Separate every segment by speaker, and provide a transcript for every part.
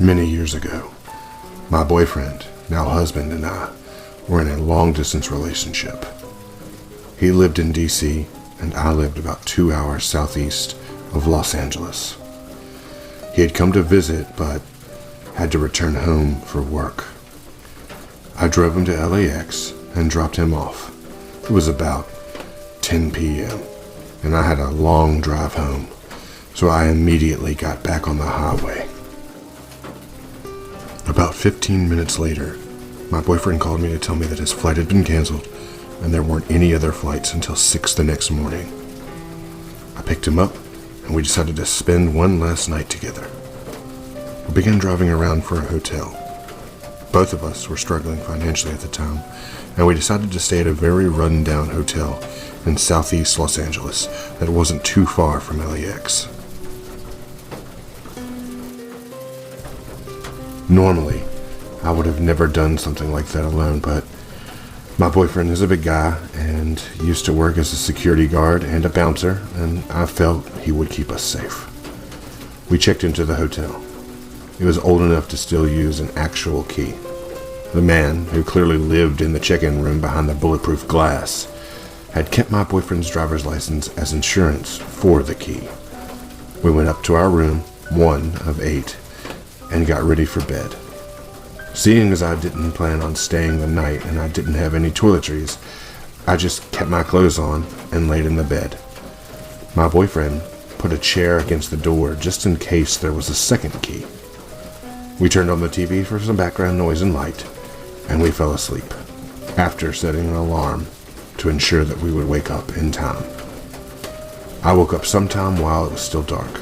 Speaker 1: Many years ago, my boyfriend, now husband, and I were in a long-distance relationship. He lived in D.C., and I lived about 2 hours southeast of Los Angeles. He had come to visit, but had to return home for work. I drove him to LAX and dropped him off. It was about 10 p.m., and I had a long drive home, so I immediately got back on the highway. About 15 minutes later, my boyfriend called me to tell me that his flight had been canceled and there weren't any other flights until 6 the next morning. I picked him up and we decided to spend one last night together. We began driving around for a hotel. Both of us were struggling financially at the time, and we decided to stay at a very run-down hotel in southeast Los Angeles that wasn't too far from LAX. Normally, I would have never done something like that alone, but my boyfriend is a big guy and used to work as a security guard and a bouncer, and I felt he would keep us safe. We checked into the hotel. It was old enough to still use an actual key. The man, who clearly lived in the check-in room behind the bulletproof glass, had kept my boyfriend's driver's license as insurance for the key. We went up to our room, 1 of 8, and got ready for bed. Seeing as I didn't plan on staying the night and I didn't have any toiletries, I just kept my clothes on and laid in the bed. My boyfriend put a chair against the door just in case there was a second key. We turned on the TV for some background noise and light, and we fell asleep, after setting an alarm to ensure that we would wake up in time. I woke up sometime while it was still dark.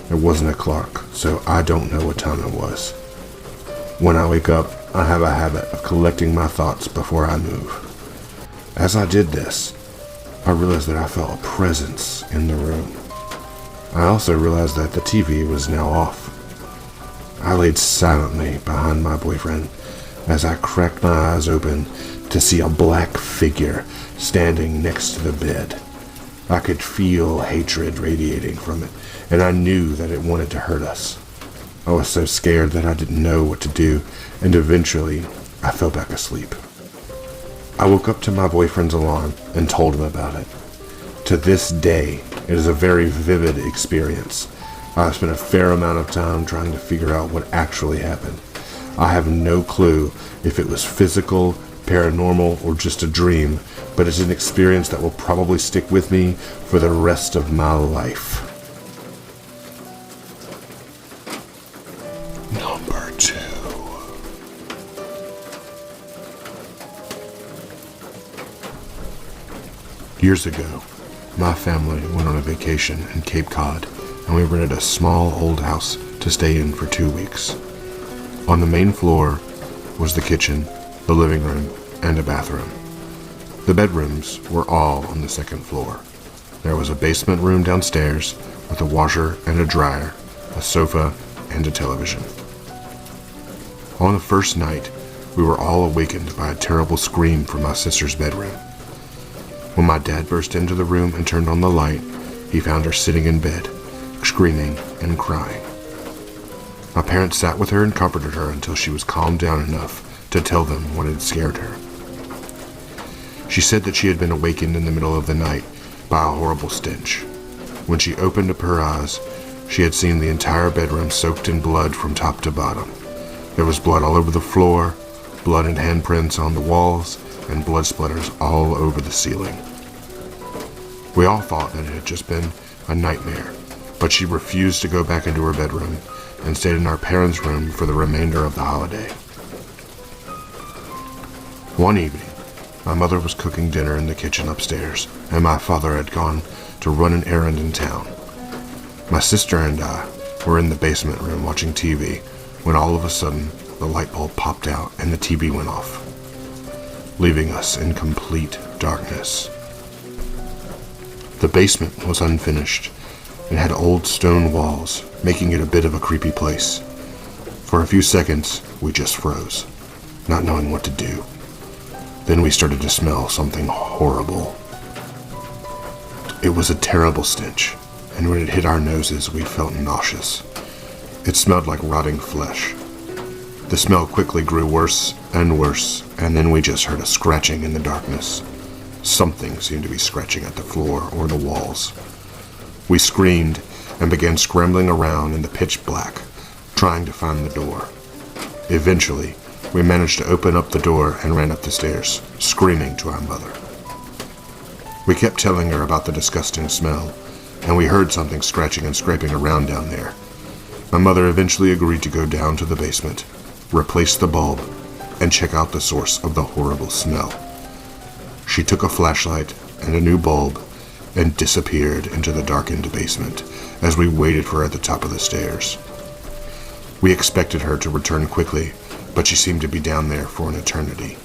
Speaker 1: It wasn't a clock, so I don't know what time it was. When I wake up, I have a habit of collecting my thoughts before I move. As I did this, I realized that I felt a presence in the room. I also realized that the TV was now off. I laid silently behind my boyfriend as I cracked my eyes open to see a black figure standing next to the bed. I could feel hatred radiating from it, and I knew that it wanted to hurt us. I was so scared that I didn't know what to do, and eventually I fell back asleep. I woke up to my boyfriend's alarm and told him about it. To this day, it is a very vivid experience. I spent a fair amount of time trying to figure out what actually happened. I have no clue if it was physical, paranormal, or just a dream, but it's an experience that will probably stick with me for the rest of my life. Number 2. Years ago, my family went on a vacation in Cape Cod, and we rented a small old house to stay in for 2 weeks. On the main floor was the kitchen, the living room, and a bathroom. The bedrooms were all on the second floor. There was a basement room downstairs with a washer and a dryer, a sofa, and a television. On the first night, we were all awakened by a terrible scream from my sister's bedroom. When my dad burst into the room and turned on the light, he found her sitting in bed, screaming and crying. My parents sat with her and comforted her until she was calmed down enough to tell them what had scared her. She said that she had been awakened in the middle of the night by a horrible stench. When she opened up her eyes, she had seen the entire bedroom soaked in blood from top to bottom. There was blood all over the floor, blood and handprints on the walls, and blood splatters all over the ceiling. We all thought that it had just been a nightmare, but she refused to go back into her bedroom and stayed in our parents' room for the remainder of the holiday. One evening, my mother was cooking dinner in the kitchen upstairs, and my father had gone to run an errand in town. My sister and I were in the basement room watching TV when all of a sudden the light bulb popped out and the TV went off, leaving us in complete darkness. The basement was unfinished and had old stone walls, making it a bit of a creepy place. For a few seconds, we just froze, not knowing what to do. Then we started to smell something horrible. It was a terrible stench, and when it hit our noses, we felt nauseous. It smelled like rotting flesh. The smell quickly grew worse and worse, and then we just heard a scratching in the darkness. Something seemed to be scratching at the floor or the walls. We screamed and began scrambling around in the pitch black, trying to find the door. Eventually, we managed to open up the door and ran up the stairs, screaming to our mother. We kept telling her about the disgusting smell, and we heard something scratching and scraping around down there. My mother eventually agreed to go down to the basement, replace the bulb, and check out the source of the horrible smell. She took a flashlight and a new bulb and disappeared into the darkened basement as we waited for her at the top of the stairs. We expected her to return quickly, but she seemed to be down there for an eternity.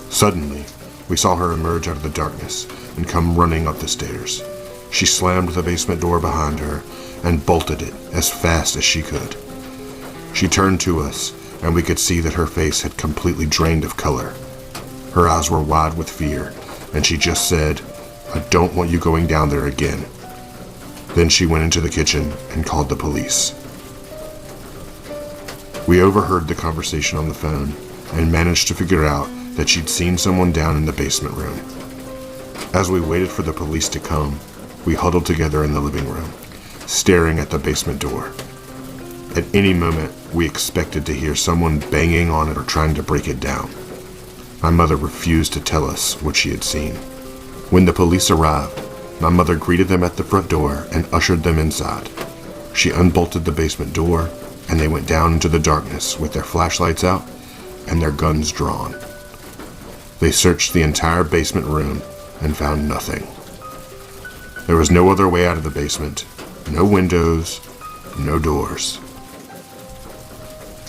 Speaker 1: Suddenly, we saw her emerge out of the darkness and come running up the stairs. She slammed the basement door behind her and bolted it as fast as she could. She turned to us, and we could see that her face had completely drained of color. Her eyes were wide with fear, and she just said, "I don't want you going down there again." Then she went into the kitchen and called the police. We overheard the conversation on the phone and managed to figure out that she'd seen someone down in the basement room. As we waited for the police to come, we huddled together in the living room, staring at the basement door. At any moment, we expected to hear someone banging on it or trying to break it down. My mother refused to tell us what she had seen. When the police arrived, my mother greeted them at the front door and ushered them inside. She unbolted the basement door, and they went down into the darkness with their flashlights out and their guns drawn. They searched the entire basement room and found nothing. There was no other way out of the basement, no windows, no doors.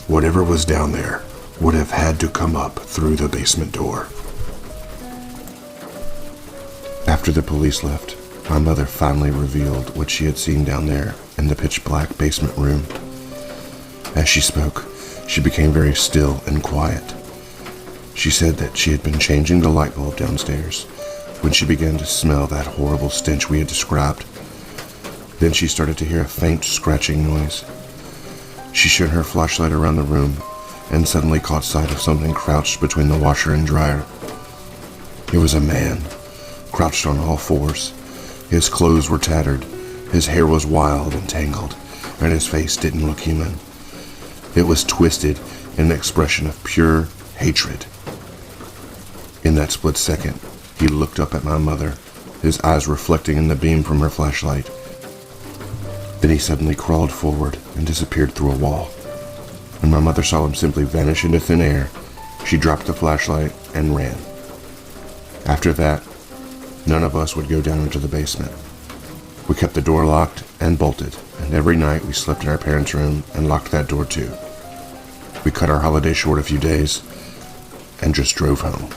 Speaker 1: Whatever was down there would have had to come up through the basement door. After the police left, my mother finally revealed what she had seen down there in the pitch black basement room. As she spoke, she became very still and quiet. She said that she had been changing the light bulb downstairs when she began to smell that horrible stench we had described. Then she started to hear a faint scratching noise. She shone her flashlight around the room and suddenly caught sight of something crouched between the washer and dryer. It was a man, crouched on all fours. His clothes were tattered, his hair was wild and tangled, and his face didn't look human. It was twisted in an expression of pure hatred. In that split second, he looked up at my mother, his eyes reflecting in the beam from her flashlight. Then he suddenly crawled forward and disappeared through a wall. When my mother saw him simply vanish into thin air, she dropped the flashlight and ran. After that, none of us would go down into the basement. We kept the door locked and bolted, and every night we slept in our parents' room and locked that door too. We cut our holiday short a few days and just drove home.